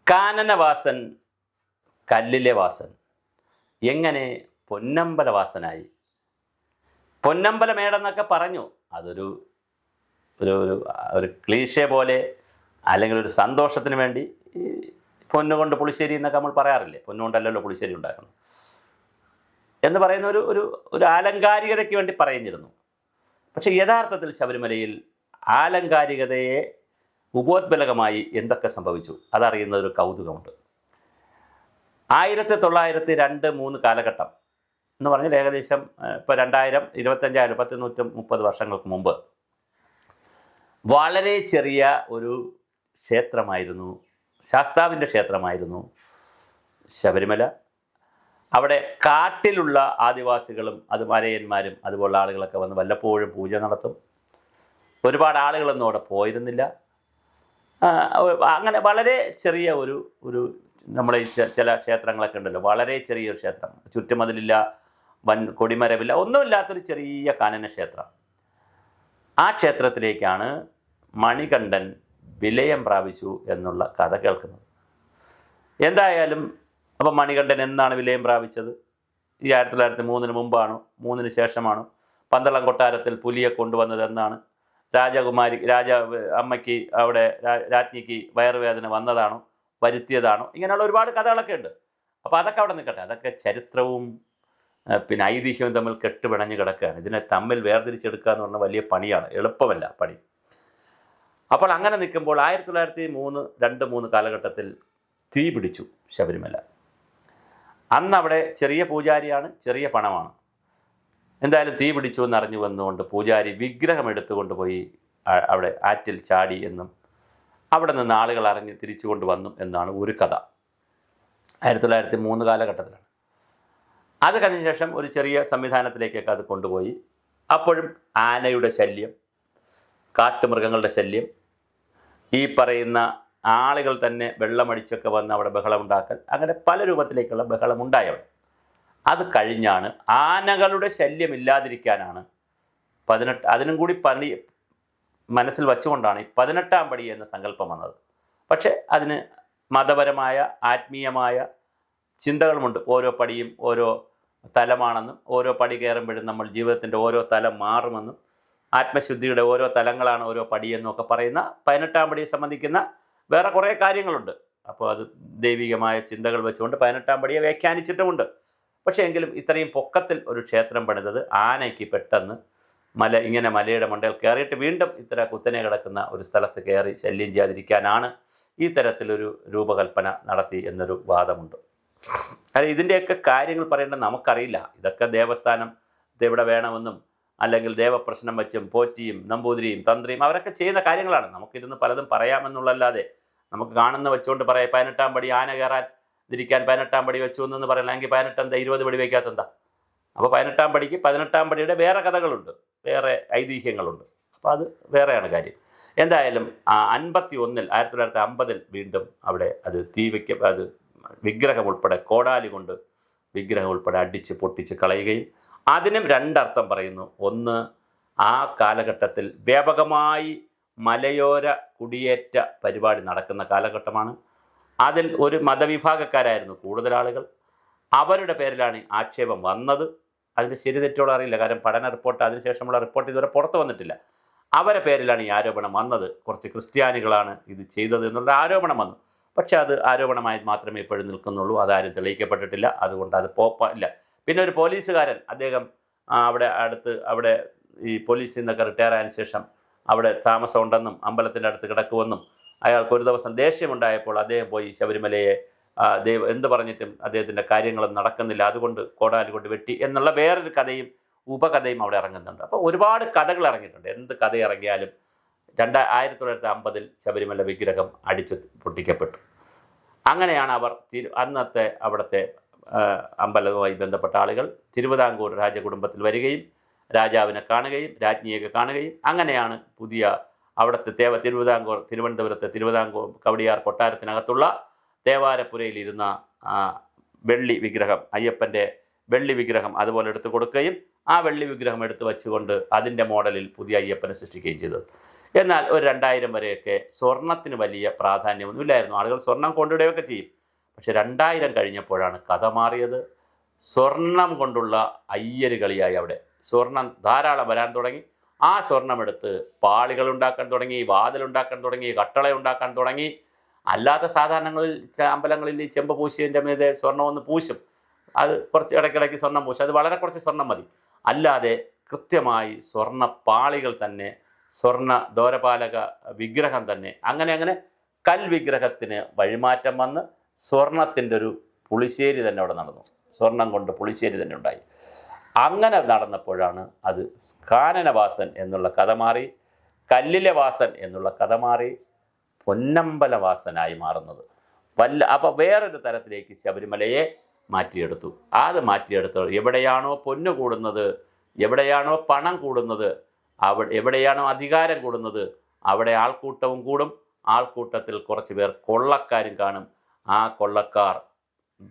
കാനനവാസൻ കല്ലിലെ വാസൻ എങ്ങനെ പൊന്നമ്പലവാസനായി? പൊന്നമ്പലമേടെന്നൊക്കെ പറഞ്ഞു. അതൊരു ഒരു ഒരു ഒരു ക്ലീഷേ പോലെ, അല്ലെങ്കിൽ ഒരു സന്തോഷത്തിന് വേണ്ടി ഈ പൊന്നുകൊണ്ട് പുളിശ്ശേരി എന്നൊക്കെ നമ്മൾ പറയാറില്ലേ? പൊന്നുകൊണ്ടല്ലല്ലോ പുളിശ്ശേരി ഉണ്ടാക്കുന്നത് എന്ന് പറയുന്ന ഒരു ഒരു ഒരു ആലങ്കാരികതയ്ക്ക് വേണ്ടി പറയുന്നിരുന്നു. പക്ഷേ യഥാർത്ഥത്തിൽ ശബരിമലയിൽ ആലങ്കാരികതയെ ഉപോദ്ബലകമായി എന്തൊക്കെ സംഭവിച്ചു അതറിയുന്ന ഒരു കൗതുകമുണ്ട്. 1902-3 കാലഘട്ടം എന്ന് പറഞ്ഞാൽ ഏകദേശം ഇപ്പോൾ 2000-25,000-130 വർഷങ്ങൾക്ക് മുമ്പ് വളരെ ചെറിയ ഒരു ക്ഷേത്രമായിരുന്നു, ശാസ്താവിൻ്റെ ക്ഷേത്രമായിരുന്നു ശബരിമല. അവിടെ കാട്ടിലുള്ള ആദിവാസികളും മരയന്മാരും അതുപോലുള്ള ആളുകളൊക്കെ വന്ന് വല്ലപ്പോഴും പൂജ നടത്തും. ഒരുപാട് ആളുകളൊന്നും അവിടെ പോയിരുന്നില്ല. അങ്ങനെ വളരെ ചെറിയ ഒരു ഒരു നമ്മളെ ചില ക്ഷേത്രങ്ങളൊക്കെ ഉണ്ടല്ലോ, വളരെ ചെറിയൊരു ക്ഷേത്രം, ചുറ്റുമതിലില്ല, വൻ കൊടിമരമില്ല, ഒന്നുമില്ലാത്തൊരു ചെറിയ കാനന ക്ഷേത്രം. ആ ക്ഷേത്രത്തിലേക്കാണ് മണികണ്ഠൻ വിലയം പ്രാപിച്ചു എന്നുള്ള കഥ കേൾക്കുന്നത്. എന്തായാലും അപ്പം മണികണ്ഠൻ എന്നാണ് വിലയം പ്രാപിച്ചത്? ഈ 1903 മുമ്പാണോ 3 ശേഷമാണോ? പന്തളം കൊട്ടാരത്തിൽ പുലിയെ കൊണ്ടുവന്നത് എന്നാണ്? അമ്മയ്ക്ക് അവിടെ രാജ്ഞിക്ക് വയറുവേദന വന്നതാണോ, വരുത്തിയതാണോ? ഇങ്ങനെയുള്ള ഒരുപാട് കഥകളൊക്കെ ഉണ്ട്. അപ്പോൾ അതൊക്കെ അവിടെ നിൽക്കട്ടെ. അതൊക്കെ ചരിത്രവും പിന്നെ ഐതിഹ്യവും തമ്മിൽ കെട്ടുപിണഞ്ഞ് കിടക്കുകയാണ്. ഇതിനെ തമ്മിൽ വേർതിരിച്ചെടുക്കുക എന്ന് പറഞ്ഞാൽ വലിയ പണിയാണ്, എളുപ്പമല്ല പണി. അപ്പോൾ അങ്ങനെ നിൽക്കുമ്പോൾ 1903 കാലഘട്ടത്തിൽ തീ പിടിച്ചു ശബരിമല. അന്ന് അവിടെ ചെറിയ പൂജാരിയാണ്, ചെറിയ പണമാണ്. എന്തായാലും തീ പിടിച്ചു എന്നറിഞ്ഞു വന്നുകൊണ്ട് പൂജാരി വിഗ്രഹം എടുത്തുകൊണ്ട് പോയി അവിടെ ആറ്റിൽ ചാടി എന്നും അവിടെ നിന്ന് ആളുകൾ അറിഞ്ഞ് തിരിച്ചു കൊണ്ടുവന്നു എന്നാണ് ഒരു കഥ. 1903 കാലഘട്ടത്തിലാണ്. അത് കഴിഞ്ഞ ശേഷം ഒരു ചെറിയ സംവിധാനത്തിലേക്കൊക്കെ അത് കൊണ്ടുപോയി. അപ്പോഴും ആനയുടെ ശല്യം, കാട്ടുമൃഗങ്ങളുടെ ശല്യം, ഈ പറയുന്ന ആളുകൾ തന്നെ വെള്ളമടിച്ചൊക്കെ വന്ന് അവിടെ ബഹളമുണ്ടാക്കൽ, അങ്ങനെ പല രൂപത്തിലേക്കുള്ള ബഹളമുണ്ടായവിടെ. അത് കഴിഞ്ഞാണ് ആനകളുടെ ശല്യമില്ലാതിരിക്കാനാണ് 18 അതിനും കൂടി പണി മനസ്സിൽ വച്ചുകൊണ്ടാണ് ഈ 18-ാം പടി എന്ന സങ്കല്പം വന്നത്. പക്ഷേ അതിന് മതപരമായ ആത്മീയമായ ചിന്തകളുമുണ്ട്. ഓരോ പടിയും ഓരോ തലമാണെന്നും ഓരോ പടി കയറുമ്പോഴും നമ്മൾ ജീവിതത്തിൻ്റെ ഓരോ തലം മാറുമെന്നും ആത്മശുദ്ധിയുടെ ഓരോ തലങ്ങളാണ് ഓരോ പടിയെന്നും ഒക്കെ പറയുന്ന 18-ാം പടിയെ സംബന്ധിക്കുന്ന വേറെ കുറേ കാര്യങ്ങളുണ്ട്. അപ്പോൾ അത് ദൈവികമായ ചിന്തകൾ വെച്ചുകൊണ്ട് 18-ാം പടിയെ വ്യാഖ്യാനിച്ചിട്ടുമുണ്ട്. പക്ഷേ എങ്കിലും ഇത്രയും പൊക്കത്തിൽ ഒരു ക്ഷേത്രം പണിതത് ആനയ്ക്ക് പെട്ടെന്ന് ഇങ്ങനെ മലയുടെ മണ്ടയിൽ കയറിയിട്ട് വീണ്ടും ഇത്ര കുത്തനെ കിടക്കുന്ന ഒരു സ്ഥലത്ത് കയറി ശല്യം ചെയ്യാതിരിക്കാനാണ് ഈ തരത്തിലൊരു രൂപകൽപ്പന നടത്തി എന്നൊരു വാദമുണ്ട്. അല്ല, ഇതിൻ്റെയൊക്കെ കാര്യങ്ങൾ പറയേണ്ടത് നമുക്കറിയില്ല. ഇതൊക്കെ ദേവസ്ഥാനം ഇവിടെ വേണമെന്നും അല്ലെങ്കിൽ ദേവപ്രശ്നം വെച്ചും പോറ്റിയും നമ്പൂതിരിയും തന്ത്രിയും അവരൊക്കെ ചെയ്യുന്ന കാര്യങ്ങളാണ്. നമുക്കിരുന്ന് പലതും പറയാമെന്നുള്ളല്ലാതെ നമുക്ക് കാണുന്ന വെച്ചുകൊണ്ട് പറയാം 18-ാം പടി ആന കയറാൻ ഇരിക്കാൻ 18-ാം പടി വെച്ചു എന്ന് പറയണം. അല്ലെങ്കിൽ 18 എന്താ 20 പടി വയ്ക്കാത്തെന്താ? അപ്പോൾ 18-ാം പടിക്ക് 18-ാം പടിയുടെ വേറെ കഥകളുണ്ട്, വേറെ ഐതിഹ്യങ്ങളുണ്ട്. അപ്പോൾ അത് വേറെയാണ് കാര്യം. എന്തായാലും 1950 വീണ്ടും അവിടെ അത് അത് വിഗ്രഹം ഉൾപ്പെടെ കോടാലി കൊണ്ട് വിഗ്രഹം ഉൾപ്പെടെ അടിച്ച് പൊട്ടിച്ച് കളയുകയും, അതിനും രണ്ടർത്ഥം പറയുന്നു. ഒന്ന്, ആ കാലഘട്ടത്തിൽ വ്യാപകമായി മലയോര കുടിയേറ്റ പരിപാടി നടക്കുന്ന കാലഘട്ടമാണ്. അതിൽ ഒരു മതവിഭാഗക്കാരായിരുന്നു കൂടുതൽ ആളുകൾ. അവരുടെ പേരിലാണ് ആക്ഷേപം വന്നത്. അതിൻ്റെ ശരി തെറ്റോളം അറിയില്ല, കാരണം പഠന റിപ്പോർട്ട് അതിനുശേഷമുള്ള റിപ്പോർട്ട് ഇതുവരെ പുറത്തു വന്നിട്ടില്ല. അവരുടെ പേരിലാണ് ഈ ആരോപണം വന്നത്. കുറച്ച് ക്രിസ്ത്യാനികളാണ് ഇത് ചെയ്തത് എന്നുള്ള ആരോപണം വന്നു. പക്ഷേ അത് ആരോപണമായി മാത്രമേ ഇപ്പോഴും നിൽക്കുന്നുള്ളൂ. അതാരും തെളിയിക്കപ്പെട്ടിട്ടില്ല. അതുകൊണ്ട് അത് ഇല്ല. പിന്നെ ഒരു പോലീസുകാരൻ, അദ്ദേഹം അവിടെ ഈ പോലീസിൽ നിന്നൊക്കെ റിട്ടയർ ആയതിനു ശേഷം അവിടെ താമസമുണ്ടെന്നും അമ്പലത്തിൻ്റെ അടുത്ത് കിടക്കുമെന്നും അയാൾക്ക് ഒരു ദിവസം ദേഷ്യമുണ്ടായപ്പോൾ അദ്ദേഹം പോയി ശബരിമലയെ എന്ത് പറഞ്ഞിട്ടും അദ്ദേഹത്തിൻ്റെ കാര്യങ്ങളൊന്നും നടക്കുന്നില്ല, അതുകൊണ്ട് കോടാലി കൊണ്ട് വെട്ടി എന്നുള്ള വേറൊരു കഥയും ഉപകഥയും അവിടെ ഇറങ്ങുന്നുണ്ട്. അപ്പോൾ ഒരുപാട് കഥകൾ ഇറങ്ങിയിട്ടുണ്ട്. എന്ത് കഥ ഇറങ്ങിയാലും 1950 ശബരിമല വിഗ്രഹം അടിച്ചു പൊട്ടിക്കപ്പെട്ടു. അങ്ങനെയാണ് അവർ അന്നത്തെ അവിടുത്തെ അമ്പലവുമായി ബന്ധപ്പെട്ട ആളുകൾ തിരുവിതാംകൂർ രാജകുടുംബത്തിൽ വരികയും രാജാവിനെ കാണുകയും രാജ്ഞിയൊക്കെ കാണുകയും, അങ്ങനെയാണ് പുതിയ അവിടുത്തെ തിരുവനന്തപുരത്തെ തിരുവിതാംകൂർ കവടിയാർ കൊട്ടാരത്തിനകത്തുള്ള തേവാരപ്പുരയിലിരുന്ന വെള്ളി വിഗ്രഹം, അയ്യപ്പൻ്റെ വെള്ളി വിഗ്രഹം അതുപോലെ എടുത്തു കൊടുക്കുകയും ആ വെള്ളി വിഗ്രഹം എടുത്തു വെച്ചുകൊണ്ട് അതിൻ്റെ മോഡലിൽ പുതിയ അയ്യപ്പനെ സൃഷ്ടിക്കുകയും ചെയ്തത്. എന്നാൽ ഒരു 2000 വരെയൊക്കെ സ്വർണത്തിന് വലിയ പ്രാധാന്യമൊന്നുമില്ലായിരുന്നു. ആളുകൾ സ്വർണം കൊണ്ടിടുകയൊക്കെ ചെയ്യും. പക്ഷെ 2000 കഴിഞ്ഞപ്പോഴാണ് കഥ മാറിയത്. സ്വർണം കൊണ്ടുള്ള അയ്യര് കളിയായി. അവിടെ സ്വർണം ധാരാളം വരാൻ തുടങ്ങി. ആ സ്വർണ്ണമെടുത്ത് പാളികൾ ഉണ്ടാക്കാൻ തുടങ്ങി, വാതിലുണ്ടാക്കാൻ തുടങ്ങി, കട്ടള ഉണ്ടാക്കാൻ തുടങ്ങി. അല്ലാത്ത സാധാരണങ്ങളിൽ അമ്പലങ്ങളിൽ ഈ ചെമ്പ് പൂശിയതിൻ്റെ മീതെ സ്വർണ്ണം ഒന്ന് പൂശും. അത് കുറച്ച് ഇടയ്ക്കിടയ്ക്ക് സ്വർണ്ണം പൂശും. അത് വളരെ കുറച്ച് സ്വർണ്ണം മതി. അല്ലാതെ കൃത്യമായി സ്വർണ്ണ പാളികൾ തന്നെ, സ്വർണ്ണ ദ്വാരപാലക വിഗ്രഹം തന്നെ, അങ്ങനെ കൽവിഗ്രഹത്തിന് വഴിമാറ്റം വന്ന് സ്വർണത്തിൻ്റെ ഒരു പുളിശ്ശേരി തന്നെ അവിടെ നടന്നു. സ്വർണം കൊണ്ട് പുളിശ്ശേരി തന്നെ ഉണ്ടായി. അങ്ങനെ നടന്നപ്പോഴാണ് അത് കാനനവാസൻ എന്നുള്ള കഥ മാറി, കല്ലിലെ വാസൻ എന്നുള്ള കഥ മാറി, പൊന്നമ്പലവാസനായി മാറുന്നത്. അപ്പോൾ വേറൊരു തരത്തിലേക്ക് ശബരിമലയെ മാറ്റിയെടുത്തു. അത് മാറ്റിയെടുത്തു എവിടെയാണോ പൊന്നു കൂടുന്നത്, എവിടെയാണോ പണം കൂടുന്നത്, എവിടെയാണോ അധികാരം കൂടുന്നത്, അവിടെ ആൾക്കൂട്ടവും കൂടും. ആൾക്കൂട്ടത്തിൽ കുറച്ച് പേർ കൊള്ളക്കാരും കാണും. ആ കൊള്ളക്കാർ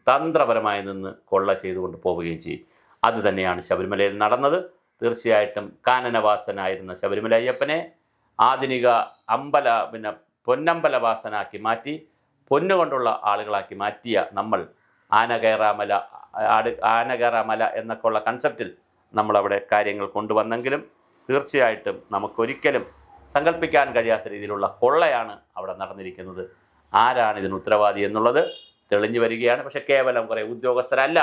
തന്ത്രപരമായി നിന്ന് കൊള്ള ചെയ്തുകൊണ്ട് പോവുകയും ചെയ്യും. അത് തന്നെയാണ് ശബരിമലയിൽ നടന്നത്. തീർച്ചയായിട്ടും കാനനവാസനായിരുന്ന ശബരിമല അയ്യപ്പനെ ആധുനിക പൊന്നമ്പലവാസനാക്കി മാറ്റി, പൊന്നുകൊണ്ടുള്ള ആളുകളാക്കി മാറ്റിയ നമ്മൾ ആനകേറാമല എന്നൊക്കെയുള്ള കൺസെപ്റ്റിൽ നമ്മളവിടെ കാര്യങ്ങൾ കൊണ്ടുവന്നെങ്കിലും തീർച്ചയായിട്ടും നമുക്കൊരിക്കലും സങ്കല്പിക്കാൻ കഴിയാത്ത രീതിയിലുള്ള കൊള്ളയാണ് അവിടെ നടന്നിരിക്കുന്നത്. ആരാണ് ഇതിന് ഉത്തരവാദി എന്നുള്ളത് തെളിഞ്ഞു വരികയാണ്. പക്ഷേ കേവലം കുറേ ഉദ്യോഗസ്ഥരല്ല,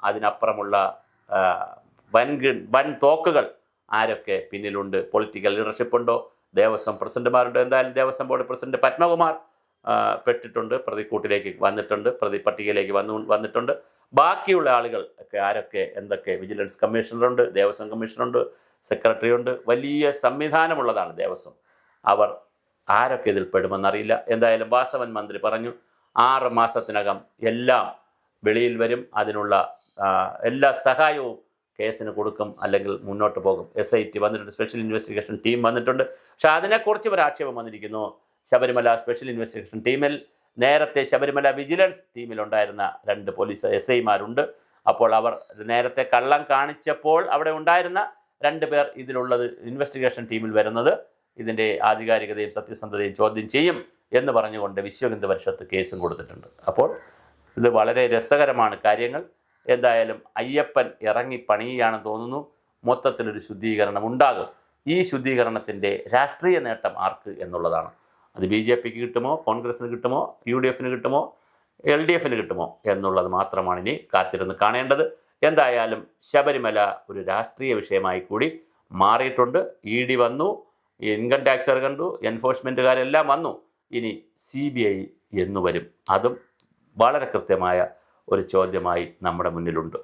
അതിനപ്പുറമുള്ള വൻ തോക്കുകൾ ആരൊക്കെ പിന്നിലുണ്ട്, പൊളിറ്റിക്കൽ ലീഡർഷിപ്പ് ഉണ്ടോ, ദേവസ്വം പ്രസിഡന്റുമാരുണ്ട്. എന്തായാലും ദേവസ്വം ബോർഡ് പ്രസിഡന്റ് പത്മകുമാർ പെട്ടിട്ടുണ്ട്, പ്രതിക്കൂട്ടിലേക്ക് വന്നിട്ടുണ്ട്, പ്രതിപട്ടികയിലേക്ക് വന്നിട്ടുണ്ട്. ബാക്കിയുള്ള ആളുകൾ ഒക്കെ ആരൊക്കെ എന്തൊക്കെ, വിജിലൻസ് കമ്മീഷണറുണ്ട്, ദേവസ്വം കമ്മീഷണറുണ്ട്, സെക്രട്ടറി ഉണ്ട്. വലിയ സംവിധാനമുള്ളതാണ് ദേവസ്വം. അവർ ആരൊക്കെ ഇതിൽ പെടുമെന്നറിയില്ല. എന്തായാലും വാസവൻ മന്ത്രി പറഞ്ഞു 6 മാസത്തിനകം എല്ലാം വെളിയിൽ വരും, അതിനുള്ള എല്ലാ സഹായവും കേസിന് കൊടുക്കും, അല്ലെങ്കിൽ മുന്നോട്ട് പോകും. SIT വന്നിട്ടുണ്ട്, സ്പെഷ്യൽ ഇൻവെസ്റ്റിഗേഷൻ ടീം വന്നിട്ടുണ്ട്. പക്ഷെ അതിനെക്കുറിച്ച് ഒരു ആക്ഷേപം വന്നിരിക്കുന്നു. ശബരിമല സ്പെഷ്യൽ ഇൻവെസ്റ്റിഗേഷൻ ടീമിൽ നേരത്തെ ശബരിമല വിജിലൻസ് ടീമിലുണ്ടായിരുന്ന 2 പോലീസ് SIമാരുണ്ട്. അപ്പോൾ അവർ നേരത്തെ കള്ളം കാണിച്ചപ്പോൾ അവിടെ ഉണ്ടായിരുന്ന 2 പേർ ഇതിലുള്ളത് ഇൻവെസ്റ്റിഗേഷൻ ടീമിൽ വരുന്നത് ഇതിൻ്റെ ആധികാരികതയും സത്യസന്ധതയും ചോദ്യം ചെയ്യും എന്ന് പറഞ്ഞുകൊണ്ട് വിശ്വഹിന്ദു പരിഷത്ത് കേസും കൊടുത്തിട്ടുണ്ട്. അപ്പോൾ ഇത് വളരെ രസകരമാണ് കാര്യങ്ങൾ. എന്തായാലും അയ്യപ്പൻ ഇറങ്ങി പണിയുകയാണെന്ന് തോന്നുന്നു. മൊത്തത്തിലൊരു ശുദ്ധീകരണം ഉണ്ടാകും. ഈ ശുദ്ധീകരണത്തിൻ്റെ രാഷ്ട്രീയ നേട്ടം ആർക്ക് എന്നുള്ളതാണ്. അത് BJPക്ക് കിട്ടുമോ, കോൺഗ്രസ്സിന് കിട്ടുമോ, UDFന് കിട്ടുമോ, LDFന് കിട്ടുമോ എന്നുള്ളത് മാത്രമാണ് ഇനി കാത്തിരുന്ന് കാണേണ്ടത്. എന്തായാലും ശബരിമല ഒരു രാഷ്ട്രീയ വിഷയമായി കൂടി മാറിയിട്ടുണ്ട്. ED വന്നു, ഇൻകം ടാക്സർ കണ്ടു, എൻഫോഴ്സ്മെൻറ്റുകാരെല്ലാം വന്നു. ഇനി CBI എന്നു വരും? അതും വളരെ കൃത്യമായ ഒരു ചോദ്യമായി നമ്മുടെ മുന്നിലുണ്ട്.